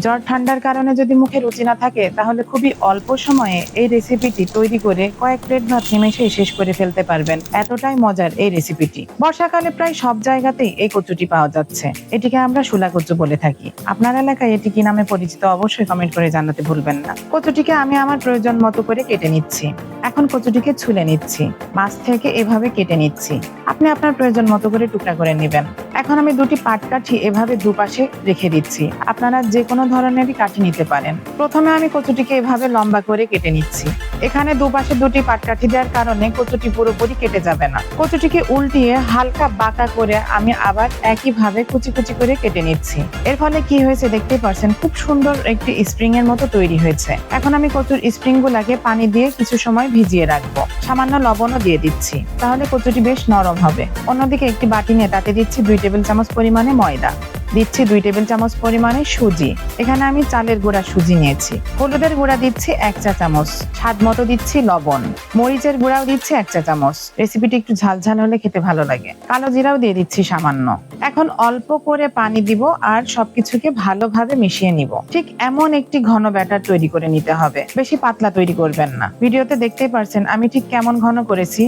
জ্বর ঠান্ডার কারণে যদি মুখে রুচি না থাকে তাহলে খুবই অল্প সময়ে এই রেসিপিটি তৈরি করে কয়েক প্লেট ভাত নিমেষেই শেষ করে ফেলতে পারবেন। এতটাই মজার এই রেসিপিটি। বর্ষাকালে প্রায় সব জায়গাতেই এই কচুটি পাওয়া যাচ্ছে। এটিকে আমরা শুলা কচু বলে থাকি। আপনার এলাকায় এটি কি নামে পরিচিত অবশ্যই কমেন্ট করে জানাতে ভুলবেন না। কচুটিকে আমি আমার প্রয়োজন মতো করে কেটে নিচ্ছি। এখন কচুটিকে ছুলে নিচ্ছি, মাছ থেকে এভাবে কেটে নিচ্ছি। আপনি আপনার প্রয়োজন মতো করে টুকরা করে নেবেন। এখন আমি দুটি পাটকাঠি এভাবে দুপাশে রেখে দিচ্ছি। আপনারা যে কোনো ধরনেরই কাঠি নিতে পারেন। প্রথমে আমি কচুটিকে এভাবে লম্বা করে কেটে নিচ্ছি। এখানে দুপাশে দুটি পাটকাঠি দেওয়ার কারণে কচুটি পুরোপুরি কেটে যাবে না। কচুটিকে উল্টিয়ে হালকা বাঁকা করে আমি আবার একইভাবে কুচি কুচি করে কেটে নিচ্ছি। এর ফলে কি হয়েছে দেখতেই পাচ্ছেন, খুব সুন্দর একটি স্প্রিং এর মতো তৈরি হয়েছে। এখন আমি কচুর স্প্রিং গুলাকে পানি দিয়ে কিছু সময় ভিজিয়ে রাখবো। সামান্য লবণও দিয়ে দিচ্ছি, তাহলে কচুটি বেশ নরম হবে। অন্যদিকে একটি বাটি নিয়ে তাতে দিচ্ছি 2 টেবিল চামচ পরিমাণে ময়দা, দিচ্ছি 2 টেবিল চামচ পরিমাণে সুজি। এখানে আমি চালের গুঁড়া সুজি নিয়েছি। হলুদের গুঁড়া দিচ্ছি 1 চা চামচ, স্বাদ মতো দিচ্ছি লবণ, মরিচের গুঁড়াও দিচ্ছি 1 চা চামচ। রেসিপিটি একটু ঝালঝাল হলে খেতে ভালো লাগে। কালো জিরাও দিয়ে দিচ্ছি সামান্য। এখন অল্প করে পানি দিব আর সবকিছুকে ভালোভাবে মিশিয়ে নিব। ঠিক এমন একটি ঘন ব্যাটার তৈরি করে নিতে হবে। বেশি পাতলা তৈরি করবেন না। ভিডিওতে দেখতেই পারছেন আমি ঠিক কেমন ঘন করেছি।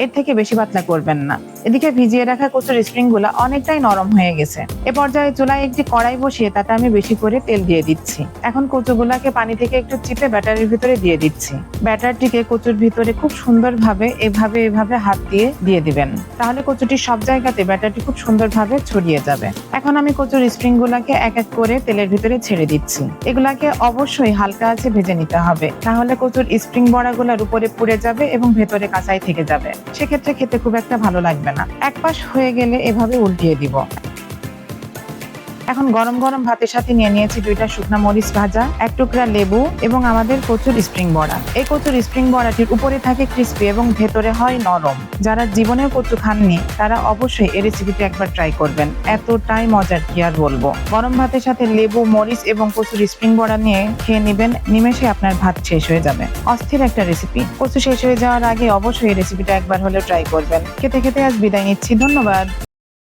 এর থেকে বেশি পাতলা করবেন না। এদিকে ভিজিয়ে রাখা কচুর স্প্রিং গুলা অনেকটাই নরম হয়ে গেছে। এ পর্যায়ে চুলায় একটি কড়াই বসিয়ে তাতে আমি বেশি করে তেল দিয়ে দিচ্ছি। এখন কচুগুলাকে পানি থেকে একটু চিপে ব্যাটারের ভিতরে দিয়ে দিচ্ছি। ব্যাটারটিকে কচুর ভিতরে খুব সুন্দরভাবে এভাবে হাত দিয়ে দিবেন। তাহলে কচুটির সব জায়গাতে ব্যাটারটি খুব সুন্দরভাবে ছড়িয়ে যাবে। এখন আমি কচুর স্প্রিং গুলাকে এক এক করে তেলের ভিতরে ছেড়ে দিচ্ছি। এগুলাকে অবশ্যই হালকা আঁচে ভেজে নিতে হবে, তাহলে কচুর স্প্রিং বড়াগুলার উপরে পুড়ে যাবে এবং ভেতরে কাঁচাই থেকে যাবে। সেক্ষেত্রে খেতে খুব একটা ভালো লাগবে না। এক পাশ হয়ে গেলে এভাবে উল্টিয়ে দিব। এখন গরম গরম ভাতের সাথে নিয়ে নিয়েছি 2টা শুকনা মরিচ ভাজা, 1 টুকরা লেবু এবং আমাদের কচুর স্প্রিং বড়া। এই কচুর স্প্রিং বড়াটির উপরে থাকে ক্রিস্পি এবং ভেতরে হয় নরম। যারা জীবনেও কচু খাননি তারা অবশ্যই এই রেসিপিটি একবার ট্রাই করবেন। এতটাই মজার কি আর বলবো। গরম ভাতের সাথে লেবু, মরিচ এবং কচুর স্প্রিং বড়া নিয়ে খেয়ে নেবেন, নিমেষে আপনার ভাত শেষ হয়ে যাবে। অস্থির একটা রেসিপি। কচু শেষ হয়ে যাওয়ার আগে অবশ্যই এই রেসিপিটা একবার হলেও ট্রাই করবেন। খেতে খেতে আজ বিদায় নিচ্ছি। ধন্যবাদ।